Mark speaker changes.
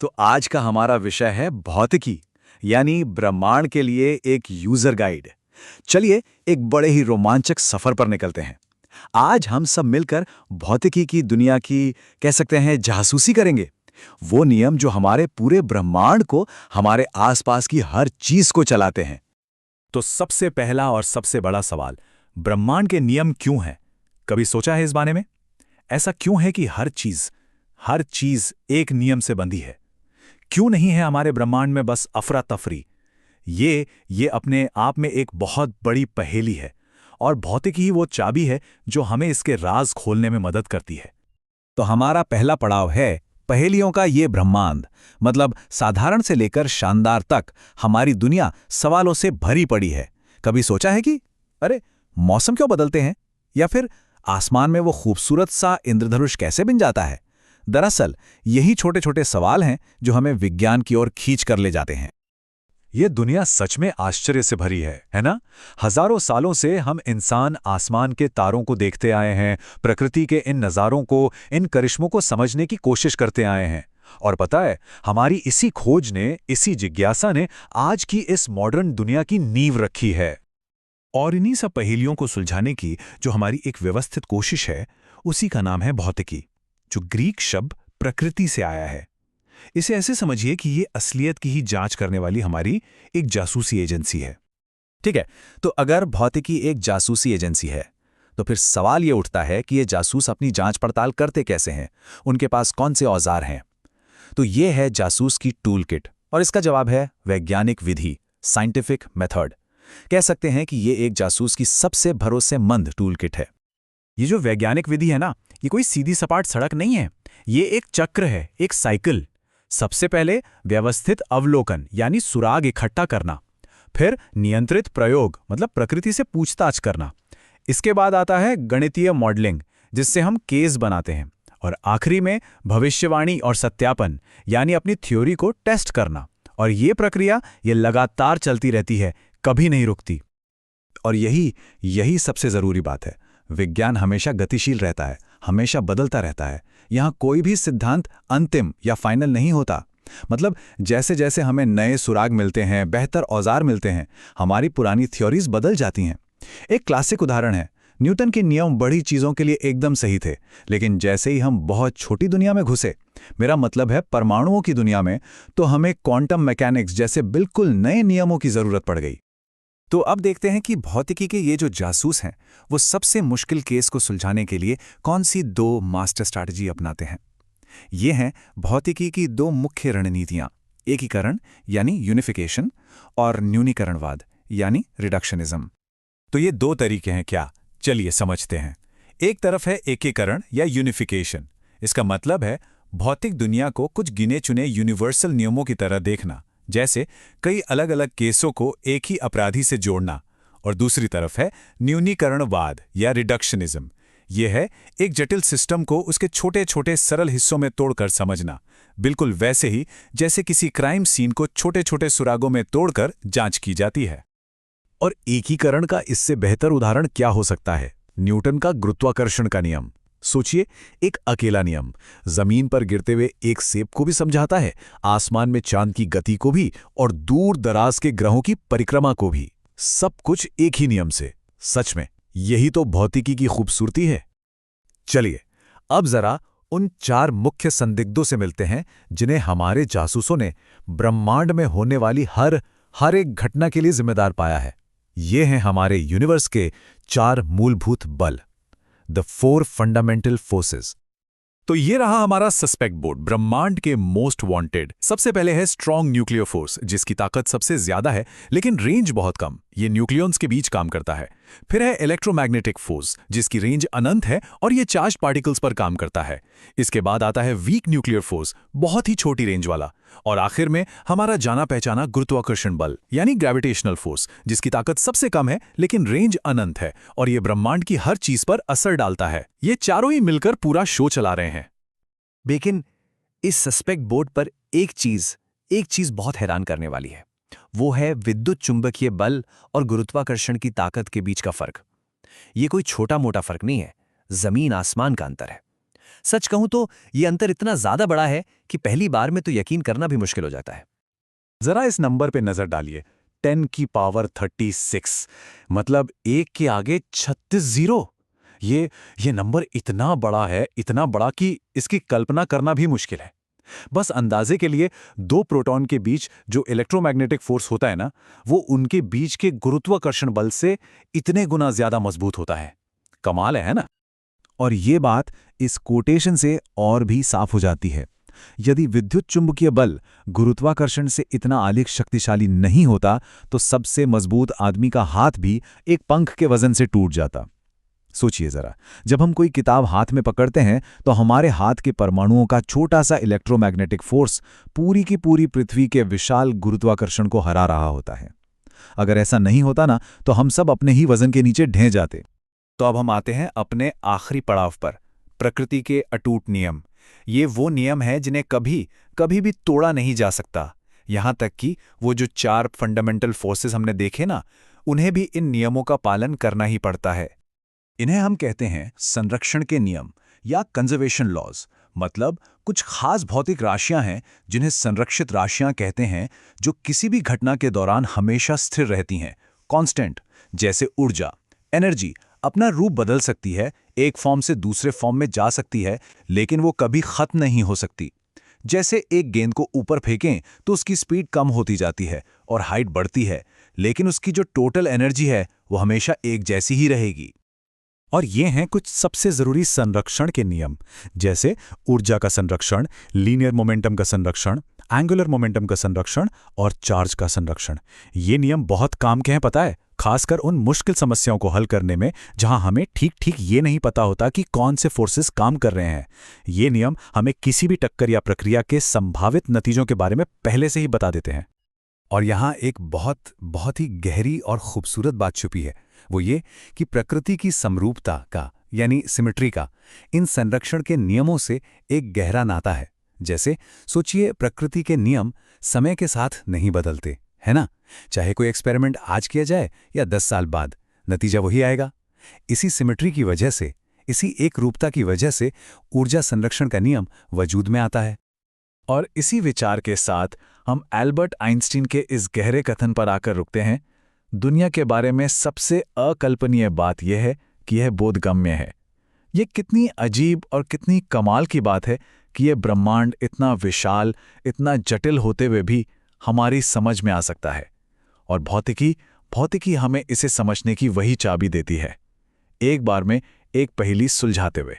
Speaker 1: तो आज का हमारा विषय है भौतिकी, यानी ब्रह्मांड के लिए एक यूजर गाइड। चलिए एक बड़े ही रोमांचक सफर पर निकलते हैं। आज हम सब मिलकर भौतिकी की दुनिया की कह सकते हैं जासूसी करेंगे। वो नियम जो हमारे पूरे ब्रह्मांड को, हमारे आसपास की हर चीज को चलाते हैं।
Speaker 2: तो सबसे पहला और सबसे बड़ा सवाल, ब्रह्मांड के नियम क्यों हैं? कभी सोचा है इस बारे में? ऐसा क्यों है कि हर चीज एक नियम से बंधी है? क्यों नहीं है हमारे ब्रह्मांड में बस अफरा तफरी? ये अपने आप में एक बहुत बड़ी पहेली है, और भौतिकी ही वो चाबी है जो हमें इसके राज खोलने में मदद करती है।
Speaker 1: तो हमारा पहला पड़ाव है पहेलियों का ये ब्रह्मांड। मतलब साधारण से लेकर शानदार तक हमारी दुनिया सवालों से भरी पड़ी है। कभी सोचा है कि अरे, मौसम क्यों बदलते हैं, या फिर आसमान में वो खूबसूरत सा इंद्रधनुष कैसे बन जाता है? दरअसल यही छोटे छोटे सवाल हैं जो हमें विज्ञान की ओर खींच कर ले जाते हैं।
Speaker 2: ये दुनिया सच में आश्चर्य से भरी है ना? हजारों सालों से हम इंसान आसमान के तारों को देखते आए हैं, प्रकृति के इन नज़ारों को, इन करिश्मों को समझने की कोशिश करते आए हैं। और पता है, हमारी इसी खोज ने, इसी जिज्ञासा ने आज की इस मॉडर्न दुनिया की नींव रखी है। और इन्हीं सब पहेलियों को सुलझाने की जो हमारी एक व्यवस्थित कोशिश है, उसी का नाम है भौतिकी, जो ग्रीक शब्द प्रकृति से आया है। इसे ऐसे समझिए कि ये असलियत की ही जांच करने वाली हमारी एक जासूसी एजेंसी है।
Speaker 1: ठीक है, तो अगर भौतिकी एक जासूसी एजेंसी है, तो फिर सवाल ये उठता है कि ये जासूस अपनी जांच पड़ताल करते कैसे हैं? उनके पास कौन से औजार हैं? तो ये है जासूस की टूल किट, और इसका जवाब है वैज्ञानिक विधि, साइंटिफिक मेथड। कह सकते हैं कि ये एक जासूस की सबसे भरोसेमंद टूल किट है।
Speaker 2: ये जो वैज्ञानिक विधि है ना, ये कोई सीधी सपाट सड़क नहीं है। ये एक चक्र है, एक साइकिल। सबसे पहले व्यवस्थित अवलोकन यानी सुराग इकट्ठा करना, फिर नियंत्रित प्रयोग मतलब प्रकृति से पूछताछ करना। इसके बाद आता है गणितीय मॉडलिंग, जिससे हम केस बनाते हैं, और आखिरी में भविष्यवाणी और सत्यापन यानी अपनी थ्योरी को टेस्ट करना। और ये प्रक्रिया ये लगातार चलती रहती है, कभी नहीं रुकती।
Speaker 1: और यही सबसे जरूरी बात है। विज्ञान हमेशा गतिशील रहता है, हमेशा बदलता रहता है। यहाँ कोई भी सिद्धांत अंतिम या फाइनल नहीं होता। मतलब जैसे जैसे हमें नए सुराग मिलते हैं, बेहतर औजार मिलते हैं, हमारी पुरानी थ्योरीज बदल जाती हैं। एक क्लासिक उदाहरण है, न्यूटन के नियम बड़ी चीजों के लिए एकदम सही थे, लेकिन जैसे ही हम बहुत छोटी दुनिया में घुसे, मेरा मतलब है परमाणुओं की दुनिया में, तो हमें क्वांटम मैकेनिक्स जैसे बिल्कुल नए नियमों की जरूरत पड़ गई।
Speaker 2: तो अब देखते हैं कि भौतिकी के ये जो जासूस हैं, वो सबसे मुश्किल केस को सुलझाने के लिए कौन सी दो मास्टर स्ट्रैटेजी अपनाते हैं। ये हैं भौतिकी की दो मुख्य रणनीतियां, एकीकरण यानी यूनिफिकेशन, और न्यूनीकरणवाद यानी रिडक्शनिज्म। तो ये दो तरीके हैं क्या? चलिए समझते हैं। एक तरफ है एकीकरण या यूनिफिकेशन। इसका मतलब है भौतिक दुनिया को कुछ गिने चुने यूनिवर्सल नियमों की तरह देखना, जैसे कई अलग अलग केसों को एक ही अपराधी से जोड़ना। और दूसरी तरफ है न्यूनीकरणवाद या रिडक्शनिज्म। यह है एक जटिल सिस्टम को उसके छोटे छोटे सरल हिस्सों में तोड़कर समझना, बिल्कुल वैसे ही जैसे किसी क्राइम सीन को छोटे छोटे सुरागों में तोड़कर जांच की जाती है।
Speaker 1: और एकीकरण का इससे बेहतर उदाहरण क्या हो सकता है? न्यूटन का गुरुत्वाकर्षण का नियम। सोचिए, एक अकेला नियम जमीन पर गिरते हुए एक सेब को भी समझाता है, आसमान में चांद की गति को भी, और दूर दराज के ग्रहों की परिक्रमा को भी। सब कुछ एक ही नियम से। सच में यही तो भौतिकी की खूबसूरती है। चलिए अब जरा उन चार मुख्य संदिग्धों से मिलते हैं जिन्हें हमारे जासूसों ने ब्रह्मांड में होने वाली हर एक घटना के लिए जिम्मेदार पाया है। ये हैं हमारे यूनिवर्स के चार मूलभूत बल, द फोर फंडामेंटल फोर्सेस।
Speaker 2: तो ये रहा हमारा सस्पेक्ट बोर्ड, ब्रह्मांड के मोस्ट वांटेड। सबसे पहले है स्ट्रॉन्ग न्यूक्लियर फोर्स, जिसकी ताकत सबसे ज्यादा है लेकिन रेंज बहुत कम। ये न्यूक्लियॉन्स के बीच काम करता है। फिर है इलेक्ट्रोमैग्नेटिक फोर्स, जिसकी रेंज अनंत है और ये चार्ज पार्टिकल्स पर काम करता है। इसके बाद आता है वीक न्यूक्लियर फोर्स, बहुत ही छोटी रेंज वाला। और आखिर में हमारा जाना पहचाना गुरुत्वाकर्षण बल यानी ग्रेविटेशनल फोर्स, जिसकी ताकत सबसे कम है लेकिन रेंज अनंत है, और ये ब्रह्मांड की हर चीज पर असर डालता है। ये चारों ही मिलकर पूरा शो चला रहे हैं।
Speaker 3: लेकिन इस सस्पेक्ट बोर्ड पर एक चीज बहुत हैरान करने वाली है। वो है विद्युत चुंबकीय बल और गुरुत्वाकर्षण की ताकत के बीच का फर्क। ये कोई छोटा मोटा फर्क नहीं है, जमीन आसमान का अंतर है। सच कहूं तो ये अंतर इतना ज्यादा बड़ा है कि पहली बार में तो यकीन करना भी मुश्किल हो जाता है।
Speaker 2: जरा इस नंबर पे नजर डालिए, 10 की पावर 36, मतलब 1 के आगे 36 जीरो। ये नंबर इतना बड़ा है, इतना बड़ा कि इसकी कल्पना करना भी मुश्किल है। बस अंदाजे के लिए, दो प्रोटॉन के बीच जो इलेक्ट्रोमैग्नेटिक फोर्स होता है ना, वो उनके बीच के गुरुत्वाकर्षण बल से इतने गुना ज्यादा मजबूत होता है। कमाल है ना?
Speaker 1: और ये बात इस कोटेशन से और भी साफ हो जाती है। यदि विद्युत चुंबकीय बल गुरुत्वाकर्षण से इतना अधिक शक्तिशाली नहीं होता तो सबसे मजबूत आदमी का हाथ भी एक पंख के वजन से टूट जाता। सोचिए जरा, जब हम कोई किताब हाथ में पकड़ते हैं तो हमारे हाथ के परमाणुओं का छोटा सा इलेक्ट्रोमैग्नेटिक फोर्स पूरी की पूरी पृथ्वी के विशाल गुरुत्वाकर्षण को हरा रहा होता है। अगर ऐसा नहीं होता ना, तो हम सब अपने ही वजन के नीचे ढह जाते।
Speaker 2: तो अब हम आते हैं अपने आखिरी पड़ाव पर, प्रकृति के अटूट नियम। ये वो नियम है जिन्हें कभी भी तोड़ा नहीं जा सकता। यहां तक कि वो जो 4 फंडामेंटल फोर्सेस हमने देखे ना, उन्हें भी इन नियमों का पालन करना ही पड़ता है। इन्हें हम कहते हैं संरक्षण के नियम या कंजर्वेशन लॉज। मतलब कुछ खास भौतिक राशियां हैं जिन्हें संरक्षित राशियां कहते हैं, जो किसी भी घटना के दौरान हमेशा स्थिर रहती हैं, कांस्टेंट। जैसे ऊर्जा, एनर्जी अपना रूप बदल सकती है, एक फॉर्म से दूसरे फॉर्म में जा सकती है, लेकिन वो कभी खत्म नहीं हो सकती। जैसे एक गेंद को ऊपर फेंकें तो उसकी स्पीड कम होती जाती है और हाइट बढ़ती है, लेकिन उसकी जो टोटल एनर्जी है वो हमेशा एक जैसी ही रहेगी। और ये हैं कुछ सबसे जरूरी संरक्षण के नियम, जैसे ऊर्जा का संरक्षण, लीनियर मोमेंटम का संरक्षण, एंगुलर मोमेंटम का संरक्षण और चार्ज का संरक्षण। ये नियम बहुत काम के हैं, पता है, खासकर उन मुश्किल समस्याओं को हल करने में जहां हमें ठीक ये नहीं पता होता कि कौन से फोर्सेस काम कर रहे हैं। ये नियम हमें किसी भी टक्कर या प्रक्रिया के संभावित नतीजों के बारे में पहले से ही बता देते हैं। और यहाँ एक बहुत ही गहरी और खूबसूरत बात छुपी है, वो ये कि प्रकृति की समरूपता का यानी सिमेट्री का इन संरक्षण के नियमों से एक गहरा नाता है। जैसे सोचिए, प्रकृति के नियम समय के साथ नहीं बदलते, है ना? चाहे कोई एक्सपेरिमेंट आज किया जाए या 10 साल बाद, नतीजा वही आएगा। इसी सिमेट्री की वजह से, इसी एक रूपता की वजह से ऊर्जा संरक्षण का नियम वजूद में आता है। और इसी विचार के साथ हम एल्बर्ट आइंस्टीन के इस गहरे कथन पर आकर रुकते हैं। दुनिया के बारे में सबसे अकल्पनीय बात यह है कि यह बोधगम्य है। ये कितनी अजीब और कितनी कमाल की बात है कि यह ब्रह्मांड इतना विशाल, इतना जटिल होते हुए भी हमारी समझ में आ सकता है। और भौतिकी हमें इसे समझने की वही चाबी देती है, एक बार में एक पहेली सुलझाते हुए।